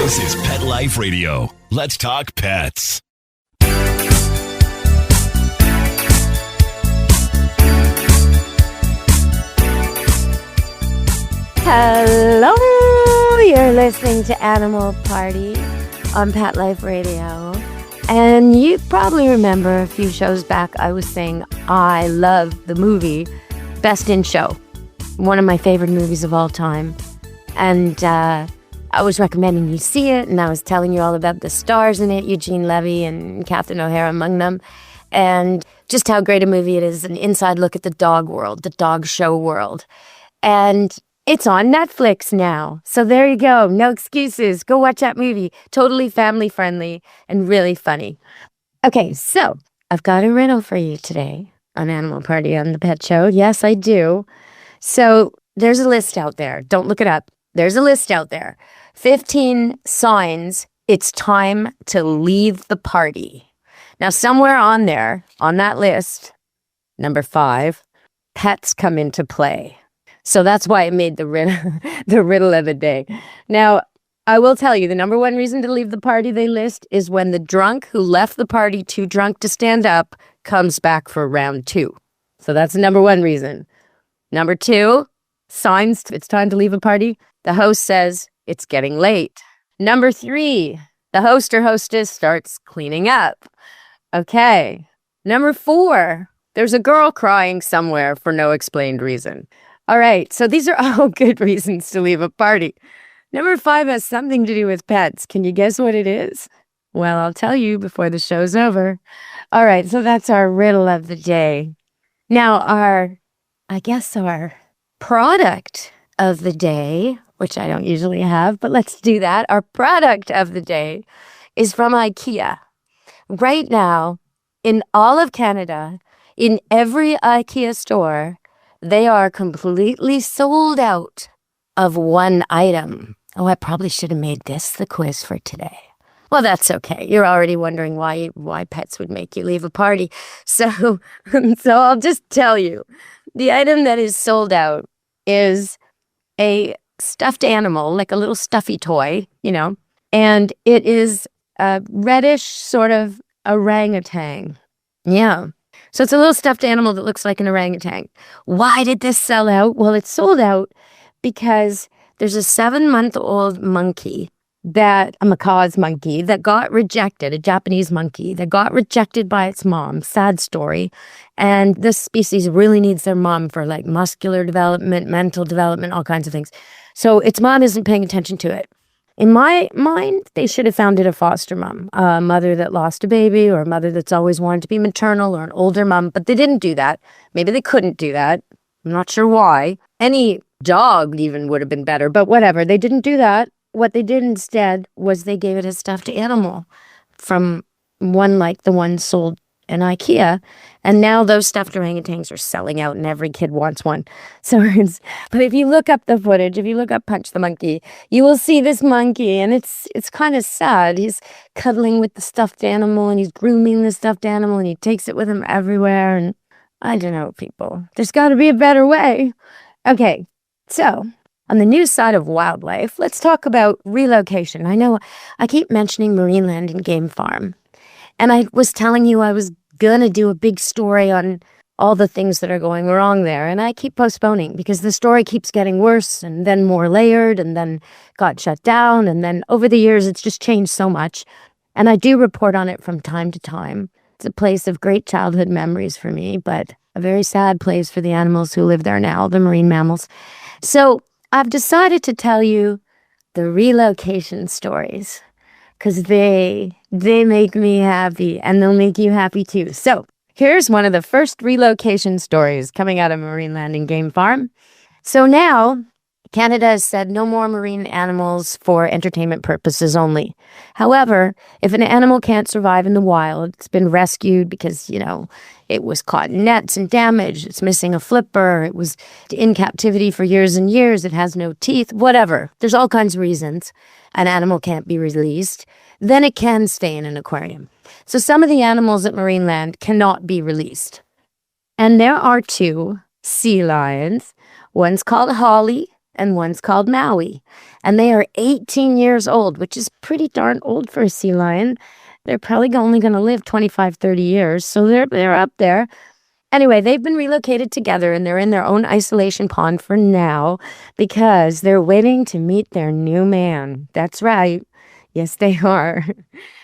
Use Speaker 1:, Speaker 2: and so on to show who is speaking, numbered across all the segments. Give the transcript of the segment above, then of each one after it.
Speaker 1: This is Pet Life Radio. Let's talk pets.
Speaker 2: Hello, you're listening to Animal Party on Pet Life Radio. And you probably remember a few shows back I was saying I love the movie Best in Show, one of my favorite movies of all time. And I was recommending you see it, and I was telling you all about the stars in it, Eugene Levy and Catherine O'Hara among them, and just how great a movie it is, an inside look at the dog world, the dog show world. And it's on Netflix now. So there you go. No excuses. Go watch that movie. Totally family friendly and really funny. Okay, so I've got a riddle for you today on Animal Party on the Pet Show. Yes, I do. So there's a list out there. Don't look it up. There's a list out there. 15 signs it's time to leave the party. Now, somewhere on there, on that list, number 5, pets come into play. So that's why I made the riddle of the day. Now, I will tell you, the number one reason to leave the party they list is when the drunk who left the party too drunk to stand up comes back for round 2. So that's the number one reason. Number 2, signs it's time to leave a party. The host says it's getting late. Number 3, the host or hostess starts cleaning up. Okay. Number 4, there's a girl crying somewhere for no explained reason. All right, so these are all good reasons to leave a party. Number 5 has something to do with pets. Can you guess what it is? Well, I'll tell you before the show's over. All right, so that's our riddle of the day. Now, our product of the day, which I don't usually have, but let's do that. Our product of the day is from Ikea. Right now, in all of Canada, in every Ikea store, they are completely sold out of one item. Oh, I probably should have made this the quiz for today. Well, that's okay. You're already wondering why pets would make you leave a party. So I'll just tell you. The item that is sold out is a stuffed animal, like a little stuffy toy, and it is a reddish sort of orangutan. Yeah. So it's a little stuffed animal that looks like an orangutan. Why did this sell out? Well, it sold out because there's a 7-month-old monkey, a macaw's monkey, that got rejected, a Japanese monkey, that got rejected by its mom. Sad story. And this species really needs their mom for like muscular development, mental development, all kinds of things. So its mom isn't paying attention to it. In my mind, they should have found it a foster mom, a mother that lost a baby or a mother that's always wanted to be maternal or an older mom, but they didn't do that. Maybe they couldn't do that. I'm not sure why. Any dog even would have been better, but whatever. They didn't do that. What they did instead was they gave it a stuffed animal from one like the one sold in Ikea, and now those stuffed orangutans are selling out and every kid wants one. But if you look up the footage, if you look up Punch the Monkey, you will see this monkey, and it's kind of sad. He's cuddling with the stuffed animal, and he's grooming the stuffed animal, and he takes it with him everywhere, and I don't know, people. There's got to be a better way. Okay, so on the news side of wildlife, let's talk about relocation. I know I keep mentioning Marineland and Game Farm. And I was telling you I was going to do a big story on all the things that are going wrong there. And I keep postponing because the story keeps getting worse and then more layered and then got shut down. And then over the years, it's just changed so much. And I do report on it from time to time. It's a place of great childhood memories for me, but a very sad place for the animals who live there now, the marine mammals. So I've decided to tell you the relocation stories, because they make me happy, and they'll make you happy too. So here's one of the first relocation stories coming out of Marineland and Game Farm. So now Canada has said no more marine animals for entertainment purposes only. However, if an animal can't survive in the wild, it's been rescued because, it was caught in nets and damaged, it's missing a flipper, it was in captivity for years and years, it has no teeth, whatever. There's all kinds of reasons an animal can't be released, then it can stay in an aquarium. So some of the animals at Marineland cannot be released. And there are 2 sea lions. One's called Holly and one's called Maui. And they are 18 years old, which is pretty darn old for a sea lion. They're probably only going to live 25, 30 years. So they're up there. Anyway, they've been relocated together and they're in their own isolation pond for now because they're waiting to meet their new man. That's right. Yes, they are.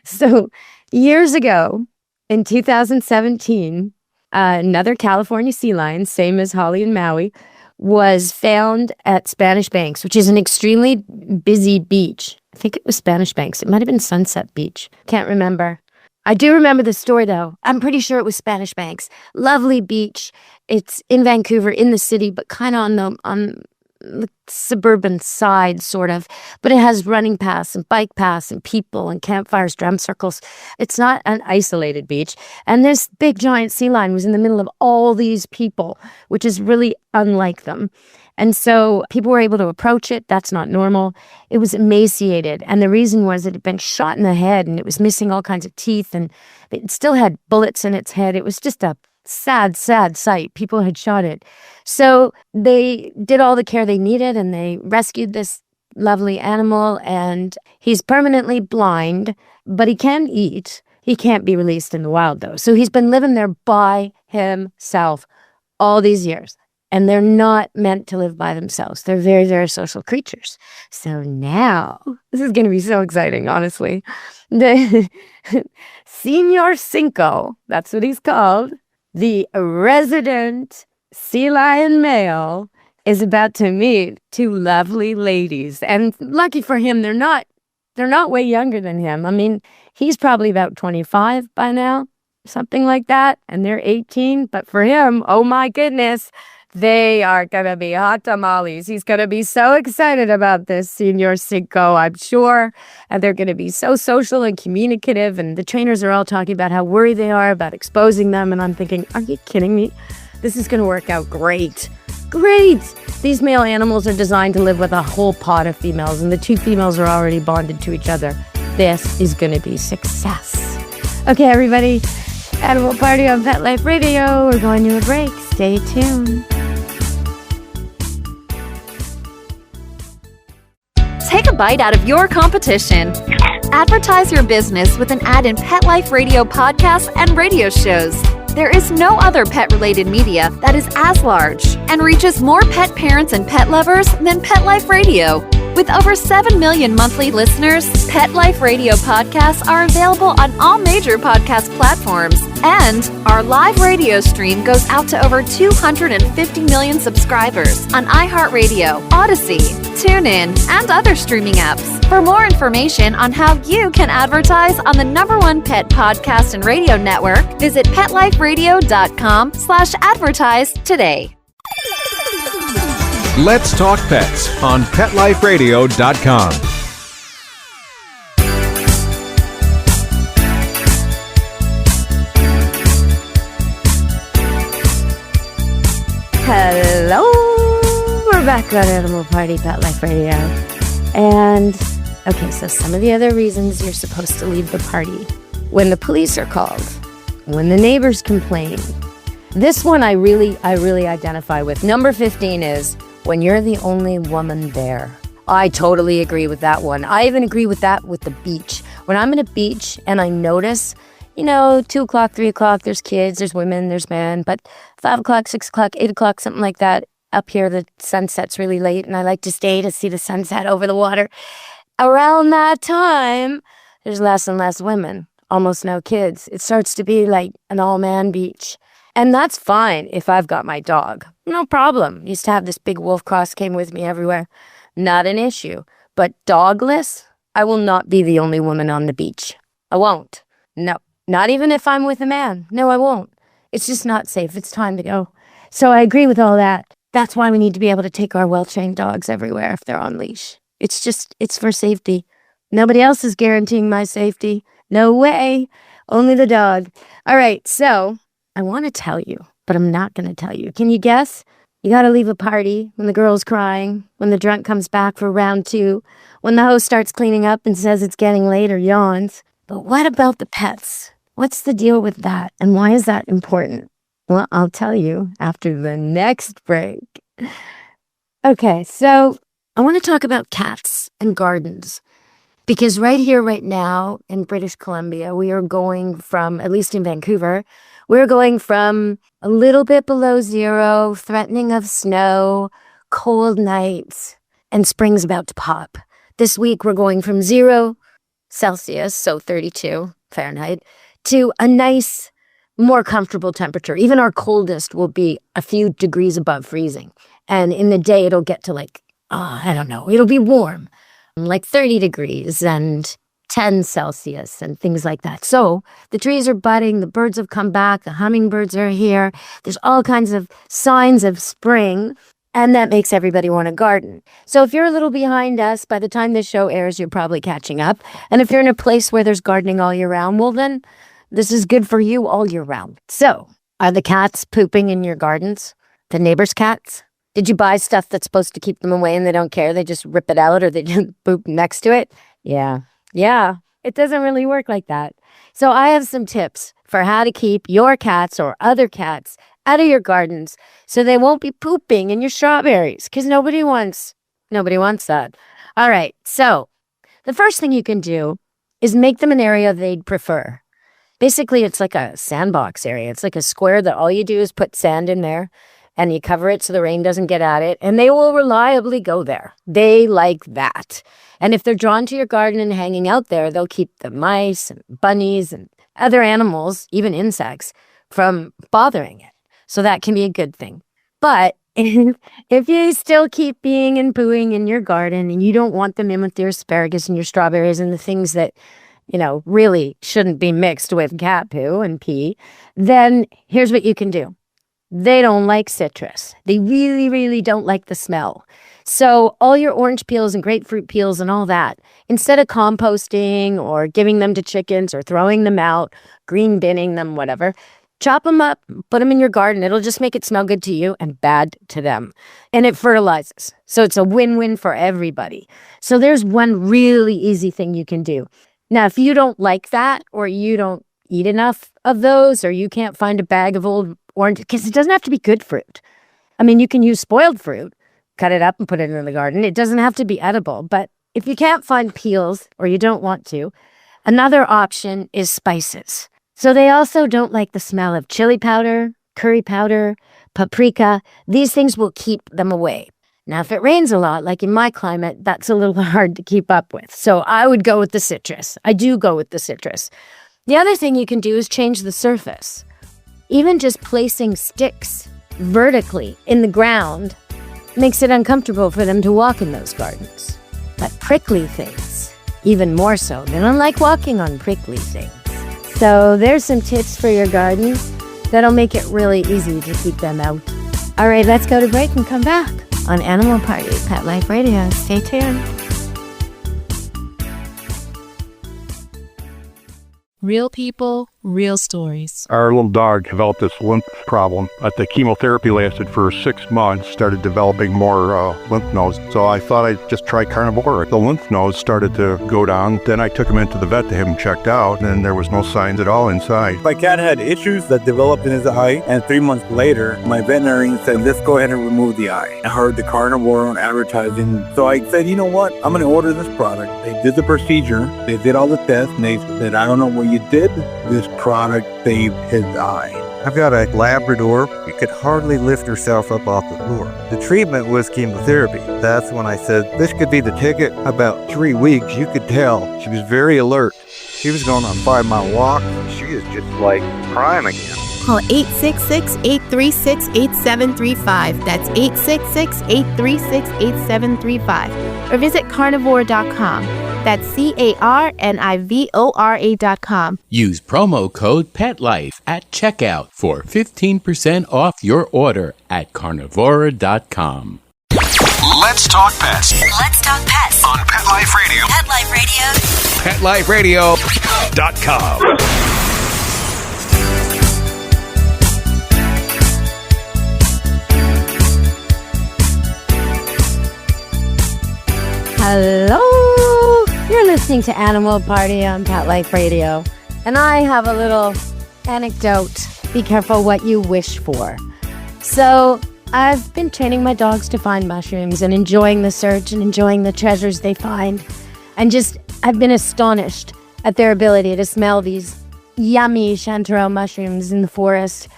Speaker 2: So years ago, in 2017, another California sea lion, same as Holly and Maui, was found at Spanish Banks, which is an extremely busy beach. I think it was Spanish Banks. It might have been Sunset Beach. Can't remember. I do remember the story, though. I'm pretty sure it was Spanish Banks. Lovely beach. It's in Vancouver, in the city, but kind of on the suburban side, sort of. But it has running paths and bike paths and people and campfires, drum circles. It's not an isolated beach. And this big, giant sea lion was in the middle of all these people, which is really unlike them. And so people were able to approach it. That's not normal. It was emaciated. And the reason was it had been shot in the head and it was missing all kinds of teeth and it still had bullets in its head. It was just a sad, sad sight. People had shot it. So they did all the care they needed and they rescued this lovely animal, and he's permanently blind, but he can eat. He can't be released in the wild, though. So he's been living there by himself all these years. And they're not meant to live by themselves. They're very, very social creatures. So now, this is going to be so exciting, honestly. The Senor Cinco, that's what he's called, the resident sea lion male, is about to meet two lovely ladies. And lucky for him, they're not way younger than him. I mean, he's probably about 25 by now, something like that. And they're 18. But for him, oh my goodness, they are going to be hot tamales. He's going to be so excited about this, Senor Cinco, I'm sure. And they're going to be so social and communicative. And the trainers are all talking about how worried they are about exposing them. And I'm thinking, are you kidding me? This is going to work out great. Great! These male animals are designed to live with a whole pod of females. And the two females are already bonded to each other. This is going to be success. Okay, everybody. Animal Party on Pet Life Radio. We're going to a break. Stay tuned.
Speaker 3: Take a bite out of your competition. Advertise your business with an ad in Pet Life Radio podcasts and radio shows. There is no other pet-related media that is as large and reaches more pet parents and pet lovers than Pet Life Radio. With over 7 million monthly listeners, Pet Life Radio podcasts are available on all major podcast platforms. And our live radio stream goes out to over 250 million subscribers on iHeartRadio, Odyssey, TuneIn, and other streaming apps. For more information on how you can advertise on the #1 pet podcast and radio network, visit PetLifeRadio.com/advertise today.
Speaker 4: Let's Talk Pets on PetLifeRadio.com.
Speaker 2: Hello! We're back on Animal Party Pet Life Radio. And, okay, so some of the other reasons you're supposed to leave the party. When the police are called. When the neighbors complain. This one I really identify with. Number 15 is when you're the only woman there. I totally agree with that one. I even agree with that with the beach. When I'm at a beach and I notice, 2 o'clock, 3 o'clock, there's kids, there's women, there's men, but 5 o'clock, 6 o'clock, 8 o'clock, something like that. Up here, the sunset's really late, and I like to stay to see the sunset over the water. Around that time, there's less and less women, almost no kids. It starts to be like an all-man beach. And that's fine if I've got my dog. No problem. Used to have this big wolf cross, came with me everywhere. Not an issue. But dogless, I will not be the only woman on the beach. I won't. No. Not even if I'm with a man. No, I won't. It's just not safe. It's time to go. So I agree with all that. That's why we need to be able to take our well-trained dogs everywhere if they're on leash. It's for safety. Nobody else is guaranteeing my safety. No way. Only the dog. All right, so I want to tell you, but I'm not going to tell you. Can you guess? You got to leave a party when the girl's crying, when the drunk comes back for round 2, when the host starts cleaning up and says it's getting late or yawns. But what about the pets? What's the deal with that? And why is that important? Well, I'll tell you after the next break. Okay, so I want to talk about cats and gardens because right here, right now in British Columbia, we are going from, at least in Vancouver, we're going from a little bit below zero, threatening of snow, cold nights, and spring's about to pop. This week, we're going from 0 Celsius, so 32 Fahrenheit, to a nice, more comfortable temperature. Even our coldest will be a few degrees above freezing. And in the day, it'll get to it'll be warm, like 30 degrees and 10 Celsius and things like that. So the trees are budding, the birds have come back, the hummingbirds are here. There's all kinds of signs of spring, and that makes everybody want to garden. So if you're a little behind us, by the time this show airs, you're probably catching up. And if you're in a place where there's gardening all year round, well then, this is good for you all year round. So, are the cats pooping in your gardens? The neighbors' cats? Did you buy stuff that's supposed to keep them away and they don't care? They just rip it out or they just poop next to it? Yeah, it doesn't really work like that. So I have some tips for how to keep your cats or other cats out of your gardens so they won't be pooping in your strawberries because nobody wants that. All right, so the first thing you can do is make them an area they'd prefer. Basically, it's like a sandbox area. It's like a square that all you do is put sand in there and you cover it so the rain doesn't get at it, and they will reliably go there. They like that. And if they're drawn to your garden and hanging out there, they'll keep the mice and bunnies and other animals, even insects, from bothering it. So that can be a good thing. But if you still keep being and pooing in your garden and you don't want them in with your asparagus and your strawberries and the things that really shouldn't be mixed with cat poo and pee, then here's what you can do. They don't like citrus. They really, really don't like the smell. So all your orange peels and grapefruit peels and all that, instead of composting or giving them to chickens or throwing them out, green binning them, whatever, chop them up, put them in your garden. It'll just make it smell good to you and bad to them. And it fertilizes. So it's a win-win for everybody. So there's one really easy thing you can do. Now, if you don't like that, or you don't eat enough of those, or you can't find a bag of old orange, because it doesn't have to be good fruit. I mean, you can use spoiled fruit, cut it up and put it in the garden. It doesn't have to be edible. But if you can't find peels, or you don't want to, another option is spices. So they also don't like the smell of chili powder, curry powder, paprika. These things will keep them away. Now, if it rains a lot, like in my climate, that's a little hard to keep up with. So I would go with the citrus. I do go with the citrus. The other thing you can do is change the surface. Even just placing sticks vertically in the ground makes it uncomfortable for them to walk in those gardens. But prickly things, even more so. They don't like walking on prickly things. So there's some tips for your garden that'll make it really easy to keep them out. All right, let's go to break and come back on Animal Party, Pet Life Radio. Stay tuned.
Speaker 5: Real people, real stories.
Speaker 6: Our little dog developed this lymph problem. The chemotherapy lasted for 6 months, started developing more lymph nodes. So I thought I'd just try carnivore. The lymph nodes started to go down. Then I took him into the vet to have him checked out, and there was no signs at all inside.
Speaker 7: My cat had issues that developed in his eye, and 3 months later, my veterinarian said, let's go ahead and remove the eye. I heard the carnivore on advertising, so I said, you know what? I'm going to order this product. They did the procedure, they did all the tests, and they said, I don't know what you did. This product saved his eye.
Speaker 8: I've got a Labrador. She could hardly lift herself up off the floor. The treatment was chemotherapy. That's when I said, this could be the ticket. About 3 weeks, you could tell she was very alert. She was going on a 5-mile walk. She is just like prime again.
Speaker 9: Call 866-836-8735. That's 866-836-8735. Or visit carnivore.com. That's carnivora.com.
Speaker 10: Use promo code PETLIFE at checkout for 15% off your order at carnivora.com.
Speaker 1: Let's talk pets.
Speaker 3: Let's talk pets
Speaker 1: On Pet Life Radio.
Speaker 3: Pet Life Radio.
Speaker 1: PetLifeRadio.com.
Speaker 2: Hello! You're listening to Animal Party on Pet Life Radio. And I have a little anecdote. Be careful what you wish for. So, I've been training my dogs to find mushrooms and enjoying the search and enjoying the treasures they find. And I've been astonished at their ability to smell these yummy chanterelle mushrooms in the forest.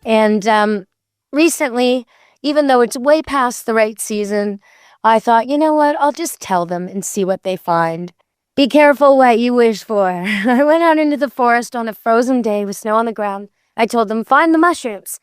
Speaker 2: And recently, even though it's way past the right season, I thought, you know what, I'll just tell them and see what they find. Be careful what you wish for. I went out into the forest on a frozen day with snow on the ground. I told them, find the mushrooms.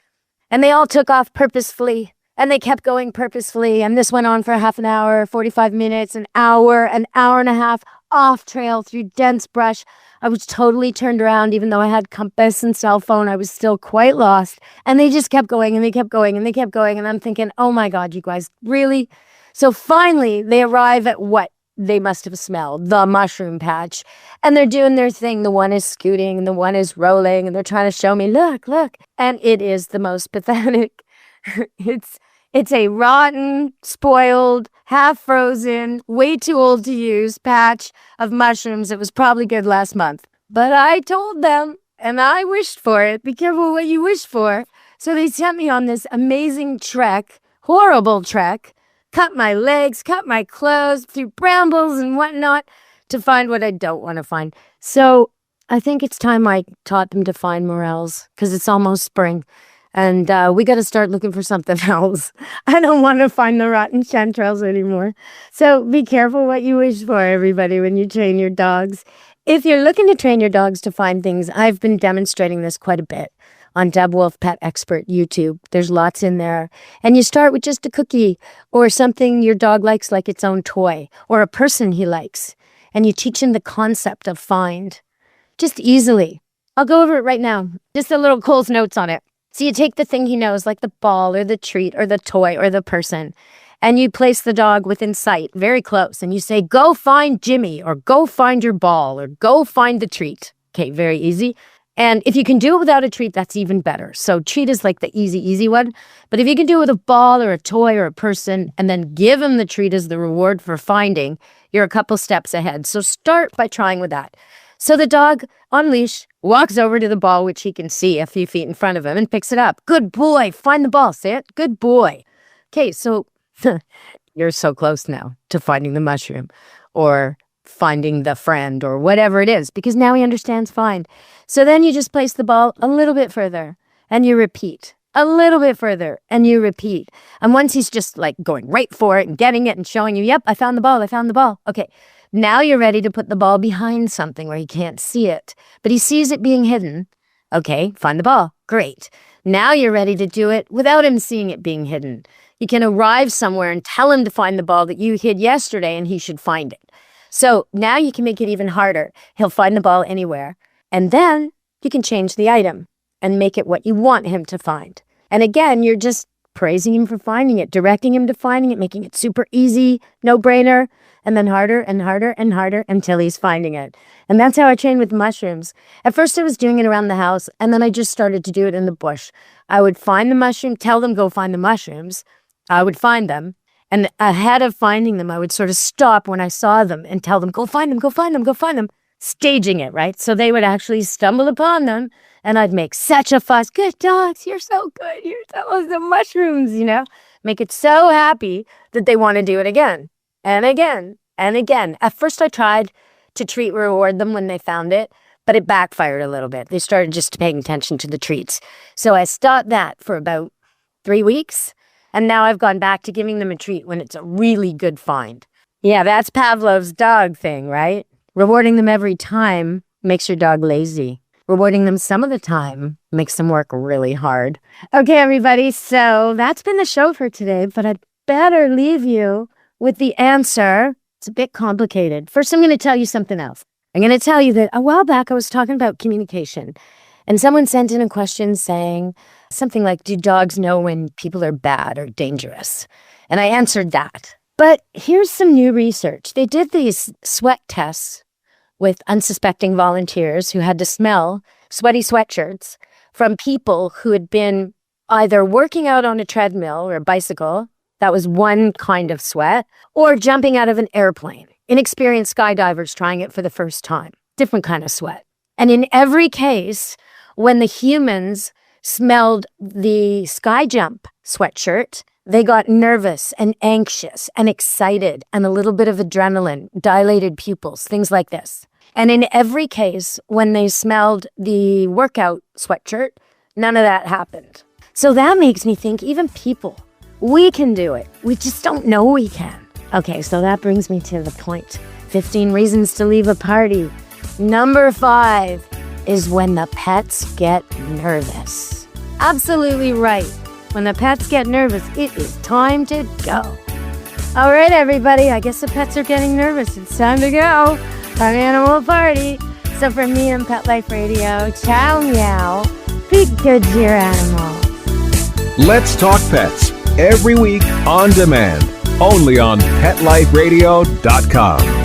Speaker 2: And they all took off purposefully. And they kept going purposefully. And this went on for half an hour, 45 minutes, an hour and a half, off trail through dense brush. I was totally turned around. Even though I had compass and cell phone, I was still quite lost. And they just kept going and they kept going and they kept going. And I'm thinking, oh my God, you guys, really? So finally, they arrive at what they must have smelled, the mushroom patch. And they're doing their thing. The one is scooting and the one is rolling. And they're trying to show me, look. And it is the most pathetic. It's a rotten, spoiled, half-frozen, way too old to use patch of mushrooms that was probably good last month. But I told them, and I wished for it. Be careful what you wish for. So they sent me on this amazing trek, horrible trek, cut my legs, cut my clothes, through brambles and whatnot to find what I don't want to find. So I think it's time I taught them to find morels because it's almost spring. And we got to start looking for something else. I don't want to find the rotten chanterelles anymore. So be careful what you wish for, everybody, when you train your dogs. If you're looking to train your dogs to find things, I've been demonstrating this quite a bit on Deb Wolfe Pet Expert YouTube. There's lots in there. And you start with just a cookie or something your dog likes, like its own toy, or a person he likes. And you teach him the concept of find. Just easily. I'll go over it right now. Just a little Cole's notes on it. So you take the thing he knows, like the ball or the treat or the toy or the person, and you place the dog within sight, very close, and you say, go find Jimmy, or go find your ball, or go find the treat. Okay, very easy. And if you can do it without a treat, that's even better. So treat is like the easy one. But if you can do it with a ball or a toy or a person, and then give him the treat as the reward for finding, you're a couple steps ahead. So start by trying with that. So the dog, on leash, walks over to the ball, which he can see a few feet in front of him, and picks it up. Good boy. Find the ball. Say it. Good boy. Okay, so you're so close now to finding the mushroom or finding the friend or whatever it is, because now he understands find. So then you just place the ball a little bit further, and you repeat. A little bit further, and you repeat. And once he's just like going right for it and getting it and showing you, yep, I found the ball. Okay. Now you're ready to put the ball behind something where he can't see it, but he sees it being hidden. Okay, find the ball. Great. Now you're ready to do it without him seeing it being hidden. You can arrive somewhere and tell him to find the ball that you hid yesterday, and he should find it. So now you can make it even harder. He'll find the ball anywhere. And then you can change the item and make it what you want him to find. And again, you're just praising him for finding it, directing him to finding it, making it super easy, no-brainer, and then harder and harder and harder until he's finding it. And that's how I train with mushrooms. At first I was doing it around the house, and then I just started to do it in the bush. I would find the mushroom, tell them go find the mushrooms. I would find them. And ahead of finding them, I would sort of stop when I saw them and tell them, go find them, go find them, go find them. Staging it, right? So they would actually stumble upon them, and I'd make such a fuss. Good dogs, you're so good. You're so the mushrooms, Make it so happy that they want to do it again. And again, and again. At first I tried to reward them when they found it, but it backfired a little bit. They started just paying attention to the treats. So I stopped that for about 3 weeks, and now I've gone back to giving them a treat when it's a really good find. Yeah, that's Pavlov's dog thing, right? Rewarding them every time makes your dog lazy. Rewarding them some of the time makes them work really hard. Okay, everybody, so that's been the show for today, but I'd better leave you with the answer. It's a bit complicated. First, I'm going to tell you something else. I'm going to tell you that a while back I was talking about communication, and someone sent in a question saying something like, do dogs know when people are bad or dangerous? And I answered that. But here's some new research. They did these sweat tests with unsuspecting volunteers who had to smell sweaty sweatshirts from people who had been either working out on a treadmill or a bicycle. That was one kind of sweat, or jumping out of an airplane. Inexperienced skydivers trying it for the first time. Different kind of sweat. And in every case, when the humans smelled the sky jump sweatshirt, They got nervous and anxious and excited and a little bit of adrenaline, dilated pupils, things like this. And in every case, when they smelled the workout sweatshirt, none of that happened. So that makes me think even people, we can do it. We just don't know we can. Okay, so that brings me to the point. 15 reasons to leave a party. Number 5 is when the pets get nervous. Absolutely right. When the pets get nervous, it is time to go. All right, everybody, I guess the pets are getting nervous. It's time to go. Our animal party. So from me and Pet Life Radio, ciao meow. Be good to your animals.
Speaker 4: Let's Talk Pets every week on demand, only on PetLifeRadio.com.